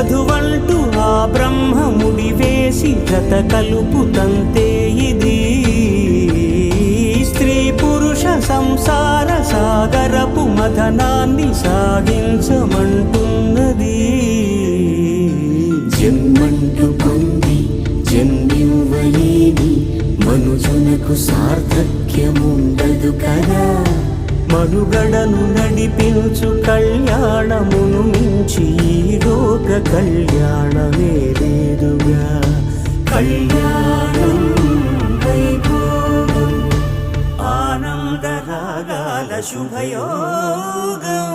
వధువంటూ ఆ బ్రహ్మముడి వేసి జత కలుపుతంతే ఇది స్త్రీ పురుష సంసార సాగరపు మథనాన్ని సాగించమంటున్నది. జన్మంటూ పొంది జన్మివ్వలేని మనుజునకు సార్థక్యముండదు కదా. మనుగడను నడిపించు కళ్యాణమును మించి ఈ లోక కళ్యాణమే లేదుగా. కళ్యాణం వైభోగం ఆనందరాగాల శుభయోగం.